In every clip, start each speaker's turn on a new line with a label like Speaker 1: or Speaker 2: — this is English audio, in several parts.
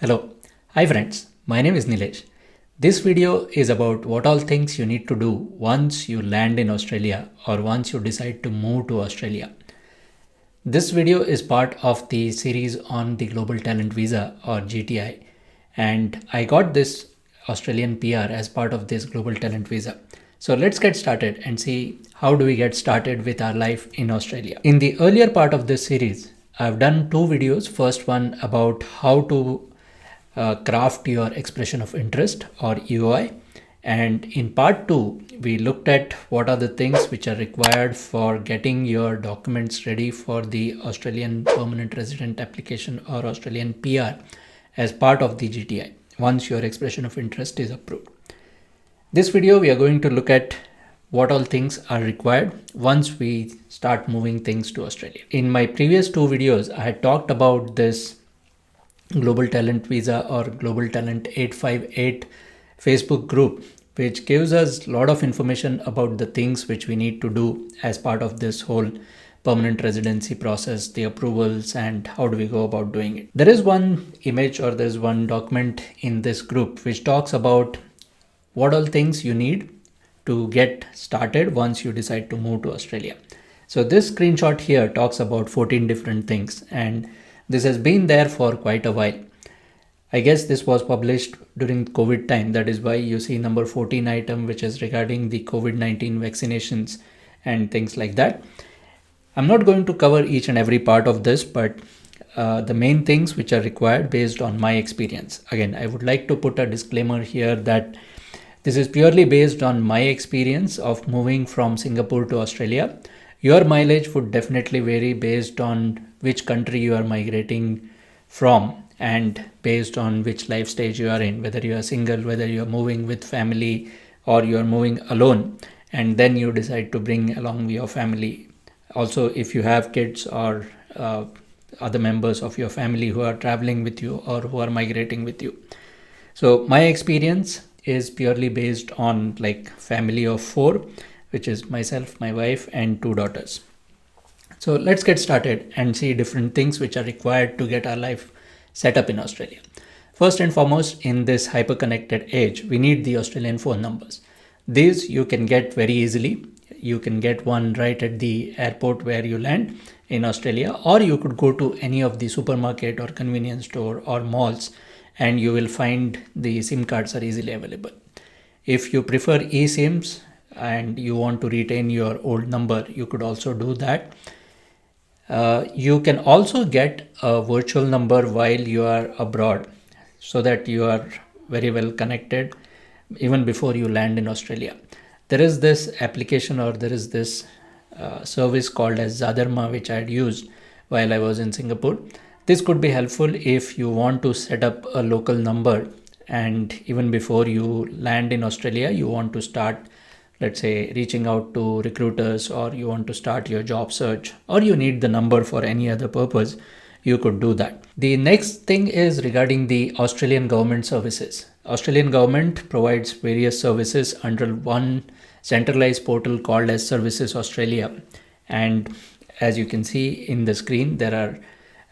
Speaker 1: Hello. Hi friends. My name is Nilesh. This video is about what all things you need to do once you land in Australia or once you decide to move to Australia. This video is part of the series on the Global Talent Visa or GTI, and I got this Australian PR as part of this Global Talent Visa. So let's get started and see how do we get started with our life in Australia. In the earlier part of this series, I've done two videos. First one about how to craft your expression of interest or EOI. And in part 2, we looked at what are the things which are required for getting your documents ready for the Australian permanent resident application or Australian PR as part of the GTI once your expression of interest is approved. This video we are going to look at what all things are required once we start moving things to Australia. In my previous two videos, I had talked about this Global Talent Visa or Global Talent 858 Facebook group, which gives us a lot of information about the things which we need to do as part of this whole permanent residency process, the approvals, and how do we go about doing it. There is one image or there's one document in this group which talks about what all things you need to get started once you decide to move to Australia. So this screenshot here talks about 14 different things, and this has been there for quite a while. I guess this was published during COVID time. That is why you see number 14 item, which is regarding the COVID-19 vaccinations and things like that. I'm not going to cover each and every part of this, but the main things which are required based on my experience. Again, I would like to put a disclaimer here that this is purely based on my experience of moving from Singapore to Australia. Your mileage would definitely vary based on which country you are migrating from and based on which life stage you are in, whether you are single, whether you are moving with family or you are moving alone, and then you decide to bring along your family. Also, if you have kids or other members of your family who are traveling with you or who are migrating with you. So my experience is purely based on like family of 4, which is myself, my wife, and 2 daughters. So let's get started and see different things which are required to get our life set up in Australia. First and foremost, in this hyper-connected age, we need the Australian phone numbers. These you can get very easily. You can get one right at the airport where you land in Australia, or you could go to any of the supermarket or convenience store or malls and you will find the SIM cards are easily available. If you prefer eSIMs and you want to retain your old number, you could also do that. You can also get a virtual number while you are abroad so that you are very well connected even before you land in Australia. There is this application or there is this service called as Zadarma, which I had used while I was in Singapore. This could be helpful if you want to set up a local number and even before you land in Australia, you want to start, let's say, reaching out to recruiters, or you want to start your job search, or you need the number for any other purpose, you could do that. The next thing is regarding the Australian government services. Australian government provides various services under one centralized portal called as Services Australia. And as you can see in the screen, there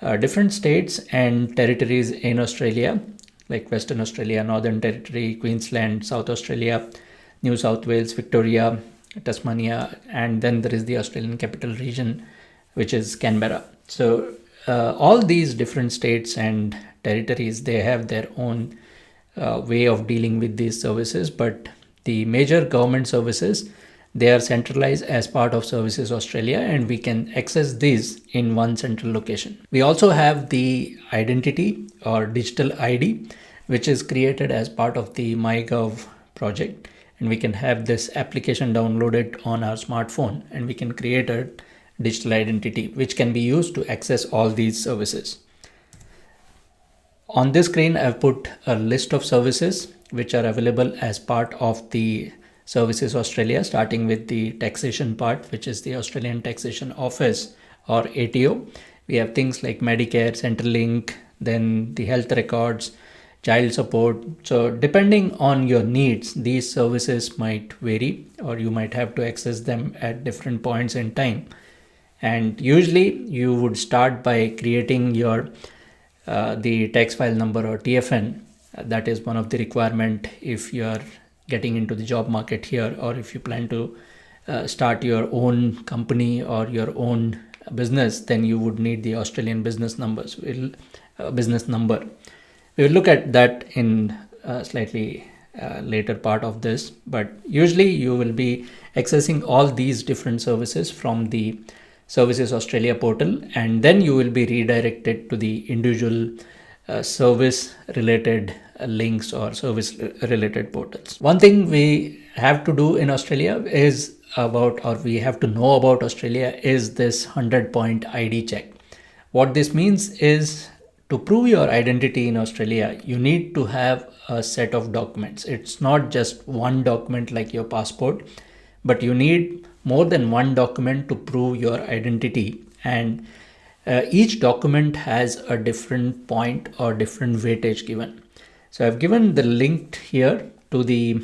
Speaker 1: are different states and territories in Australia, like Western Australia, Northern Territory, Queensland, South Australia, New South Wales, Victoria, Tasmania, and then there is the Australian Capital Region, which is Canberra. So all these different states and territories, they have their own way of dealing with these services, but the major government services, they are centralized as part of Services Australia, and we can access these in one central location. We also have the identity or digital ID, which is created as part of the MyGov project. And we can have this application downloaded on our smartphone and we can create a digital identity which can be used to access all these services. On this screen, I've put a list of services which are available as part of the Services Australia, starting with the taxation part, which is the Australian Taxation Office or ATO. We have things like Medicare, Centrelink, then the health records, child support. So depending on your needs, these services might vary or you might have to access them at different points in time. And usually you would start by creating your the tax file number or TFN. That is one of the requirement if you are getting into the job market here, or if you plan to start your own company or your own business, then you would need the Australian business numbers. Business number. We will look at that in slightly later part of this, but usually you will be accessing all these different services from the Services Australia portal, and then you will be redirected to the individual service related links or service related portals. One thing we have to do in Australia is we have to know about Australia is this 100-point ID check. What this means is, to prove your identity in Australia, you need to have a set of documents. It's not just one document like your passport, but you need more than one document to prove your identity. And each document has a different point or different weightage given. So I've given the link here to the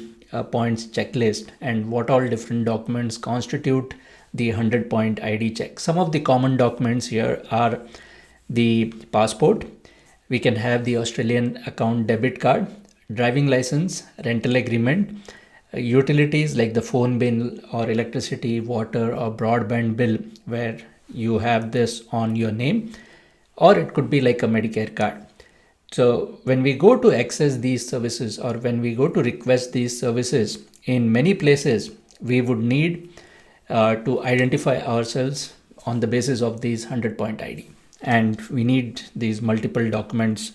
Speaker 1: points checklist and what all different documents constitute the 100-point ID check. Some of the common documents here are the passport. We can have the Australian account debit card, driving license, rental agreement, utilities like the phone bill or electricity, water or broadband bill where you have this on your name, or it could be like a Medicare card. So when we go to access these services or when we go to request these services, in many places we would need to identify ourselves on the basis of these 100-point ID. And we need these multiple documents.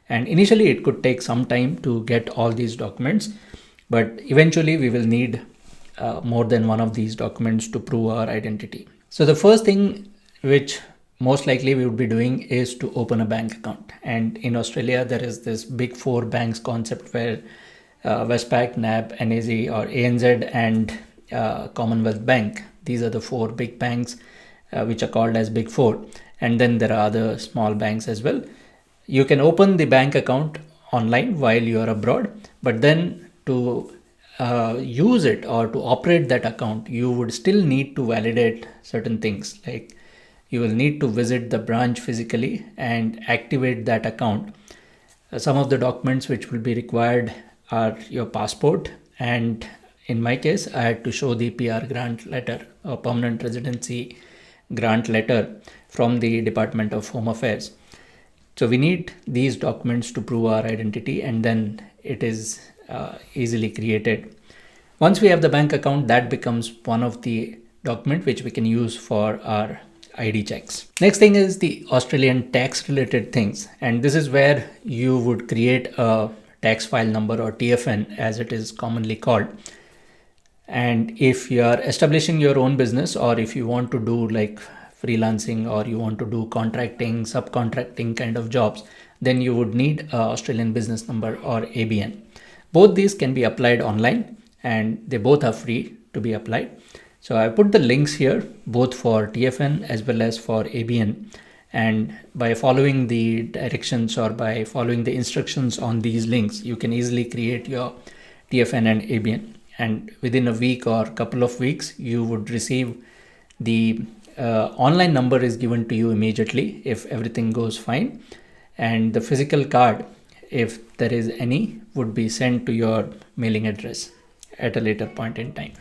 Speaker 1: And initially it could take some time to get all these documents, but eventually we will need more than one of these documents to prove our identity. So the first thing which most likely we would be doing is to open a bank account. And in Australia, there is this big four banks concept where Westpac, NAB, NAZ or ANZ and Commonwealth Bank. These are the four big banks which are called as Big Four. And then there are other small banks as well. You can open the bank account online while you are abroad, but then to use it or to operate that account, you would still need to validate certain things. Like you will need to visit the branch physically and activate that account. Some of the documents which will be required are your passport, and in my case I had to show the PR grant letter or permanent residency grant letter from the Department of Home Affairs. So we need these documents to prove our identity, and then it is easily created. Once we have the bank account, that becomes one of the document which we can use for our ID checks. Next thing is the Australian tax related things, and this is where you would create a tax file number or TFN as it is commonly called. And if you are establishing your own business, or if you want to do like freelancing or you want to do contracting, subcontracting kind of jobs, then you would need a Australian business number or ABN. Both these can be applied online and they both are free to be applied. So I put the links here both for TFN as well as for ABN, and by following the directions or by following the instructions on these links, you can easily create your TFN and ABN, and within a week or couple of weeks you would receive the online number is given to you immediately if everything goes fine, and the physical card, if there is any, would be sent to your mailing address at a later point in time.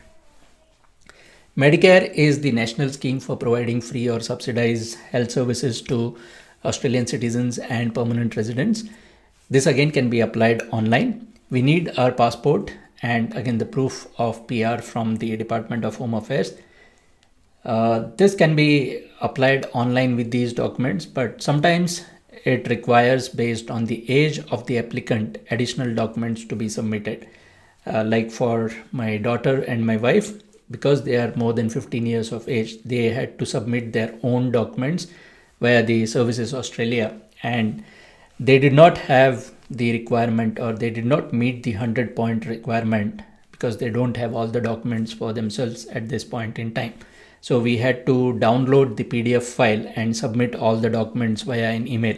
Speaker 1: Medicare is the national scheme for providing free or subsidized health services to Australian citizens and permanent residents. This again can be applied online. We need our passport and again the proof of PR from the Department of Home Affairs. This can be applied online with these documents, but sometimes it requires, based on the age of the applicant, additional documents to be submitted. Like for my daughter and my wife, because they are more than 15 years of age, they had to submit their own documents via the Services Australia, and they did not have the requirement, or they did not meet the 100-point requirement because they don't have all the documents for themselves at this point in time. So we had to download the PDF file and submit all the documents via an email.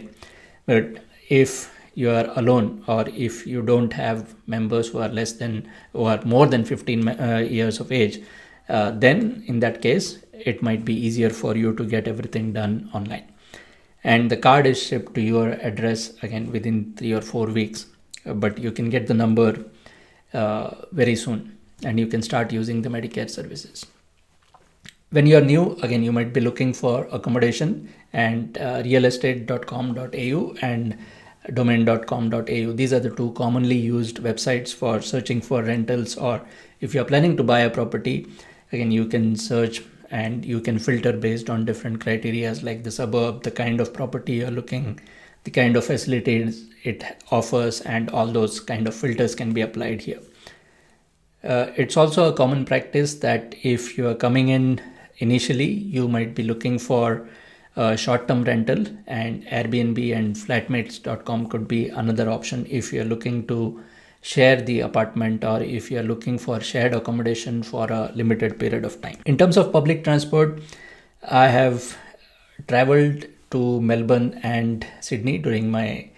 Speaker 1: But if you are alone, or if you don't have members who are more than 15 years of age, then in that case, it might be easier for you to get everything done online. and the card is shipped to your address again within 3 or 4 weeks. But you can get the number very soon, and you can start using the Medicare services. When you are new, again, you might be looking for accommodation and realestate.com.au and domain.com.au. These are the two commonly used websites for searching for rentals, or if you're planning to buy a property, again, you can search and you can filter based on different criteria like the suburb, the kind of property you're looking, the kind of facilities it offers, and all those kind of filters can be applied here. It's also a common practice that if you are coming in initially, you might be looking for a short-term rental, and Airbnb and flatmates.com could be another option if you're looking to share the apartment, or if you're looking for shared accommodation for a limited period of time. In terms of public transport, I have traveled to Melbourne and Sydney during my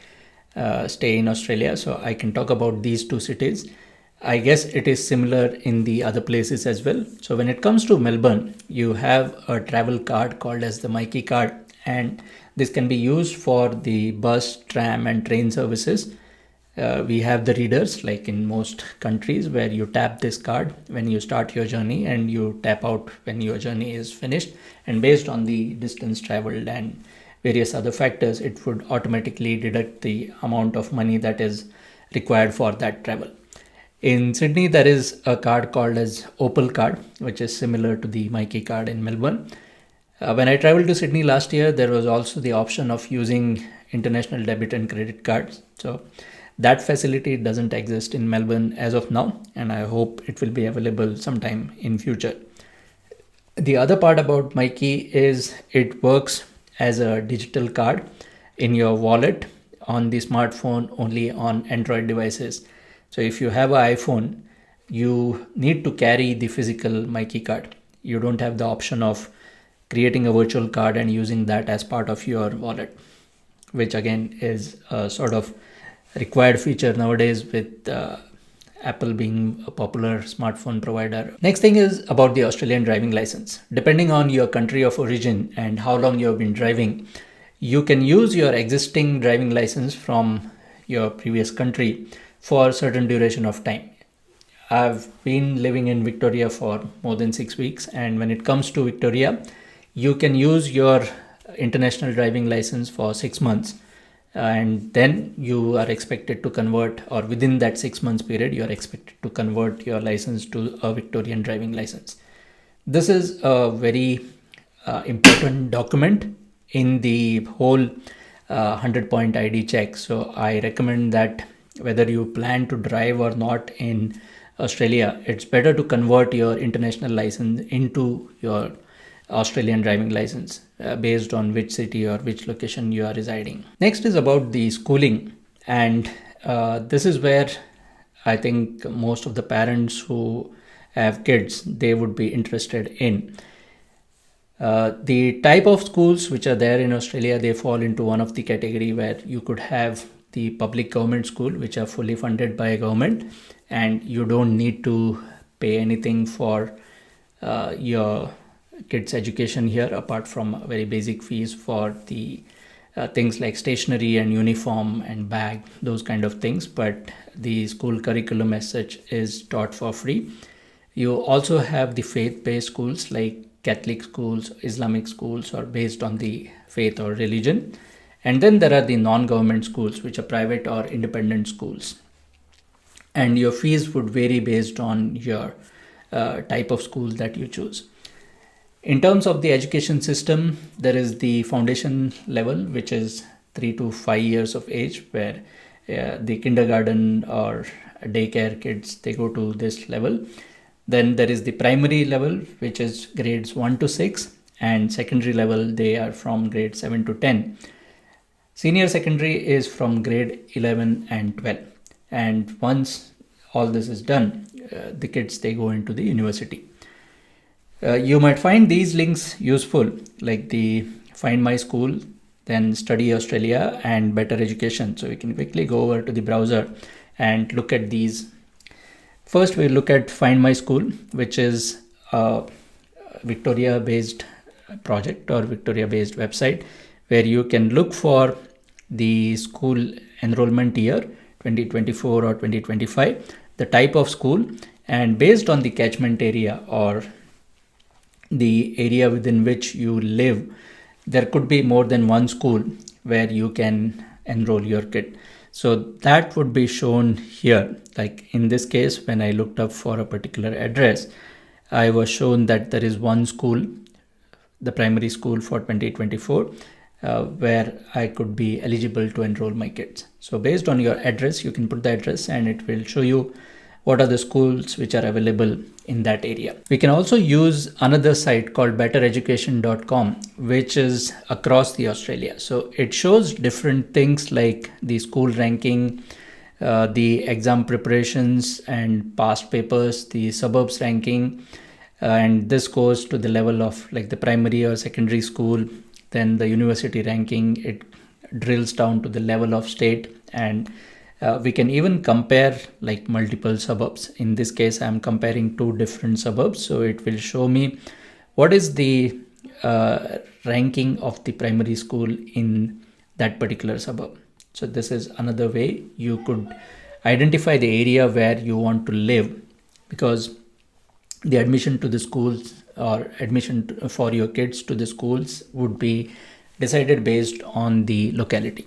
Speaker 1: stay in Australia, so I can talk about these two cities. I guess it is similar in the other places as well. So when it comes to Melbourne, you have a travel card called as the Myki card, and this can be used for the bus, tram and train services. We have the readers like in most countries where you tap this card when you start your journey and you tap out when your journey is finished, and based on the distance traveled and various other factors, it would automatically deduct the amount of money that is required for that travel. In Sydney, there is a card called as Opal card, which is similar to the Myki card in Melbourne. When I traveled to Sydney last year, there was also the option of using international debit and credit cards. So that facility doesn't exist in Melbourne as of now, and I hope it will be available sometime in future. The other part about Myki is it works as a digital card in your wallet on the smartphone only on Android devices. So if you have an iPhone, you need to carry the physical Myki card. You don't have the option of creating a virtual card and using that as part of your wallet, which again is a sort of required feature nowadays with Apple being a popular smartphone provider. Next thing is about the Australian driving license. Depending on your country of origin and how long you have been driving, you can use your existing driving license from your previous country for a certain duration of time. I've been living in Victoria for more than 6 weeks, and when it comes to Victoria, you can use your international driving license for 6 months, and then you are expected to convert, or within that 6 months period, you are expected to convert your license to a Victorian driving license. This is a very important document in the whole 100-point ID check. So I recommend that whether you plan to drive or not in Australia, it's better to convert your international license into your Australian driving license based on which city or which location you are residing. Next is about the schooling, and this is where I think most of the parents who have kids, they would be interested in. The type of schools which are there in Australia, they fall into one of the category where you could have the public government school, which are fully funded by government, and you don't need to pay anything for your kids' education here, apart from very basic fees for the things like stationery and uniform and bag, those kind of things. But the school curriculum as such is taught for free. You also have the faith-based schools like Catholic schools, Islamic schools, or based on the faith or religion. And then there are the non-government schools, which are private or independent schools. And your fees would vary based on your type of school that you choose. In terms of the education system, there is the foundation level, which is 3 to 5 years of age, where the kindergarten or daycare kids, they go to this level. Then there is the primary level, which is grades 1 to 6, and secondary level, they are from grade 7 to 10. Senior secondary is from grade 11 and 12. And once all this is done, the kids, they go into the university. You might find these links useful, like the Find My School, then Study Australia, and Better Education. So we can quickly go over to the browser and look at these. First, we'll look at Find My School, which is a Victoria-based project or Victoria-based website where you can look for the school enrollment year 2024 or 2025, the type of school, and based on the catchment area or the area within which you live, there could be more than one school where you can enroll your kid. So that would be shown here. Like in this case, when I looked up for a particular address, I was shown that there is one school, the primary school for 2024, where I could be eligible to enroll my kids. So based on your address, you can put the address and it will show you what are the schools which are available in that area. We can also use another site called bettereducation.com, which is across the Australia. So it shows different things like the school ranking, the exam preparations and past papers, the suburbs ranking, and this goes to the level of like the primary or secondary school. Then the university ranking, it drills down to the level of state, and we can even compare like multiple suburbs. In this case, I'm comparing two different suburbs, so it will show me what is the ranking of the primary school in that particular suburb. So this is another way you could identify the area where you want to live, because the admission to the schools or admission for your kids to the schools would be decided based on the locality.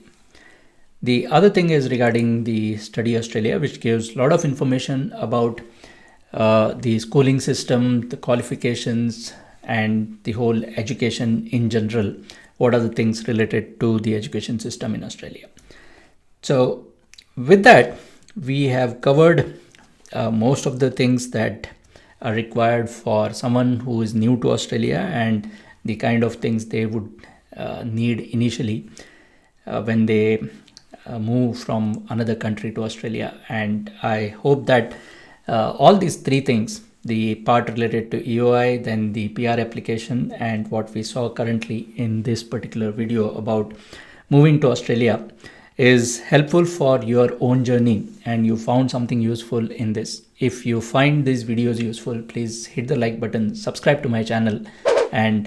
Speaker 1: The other thing is regarding the Study Australia, which gives a lot of information about the schooling system, the qualifications, and the whole education in general. What are the things related to the education system in Australia? So with that, we have covered most of the things that are required for someone who is new to Australia and the kind of things they would need initially when they move from another country to Australia. And I hope that all these three things, the part related to EOI, then the PR application, and what we saw currently in this particular video about moving to Australia, is helpful for your own journey and you found something useful in this. If you find these videos useful, please hit the like button, subscribe to my channel, and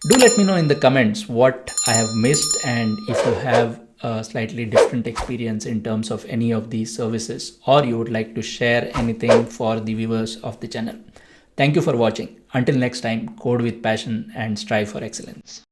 Speaker 1: do let me know in the comments what I have missed and if you have a slightly different experience in terms of any of these services, or you would like to share anything for the viewers of the channel. Thank you for watching. Until next time, code with passion and strive for excellence.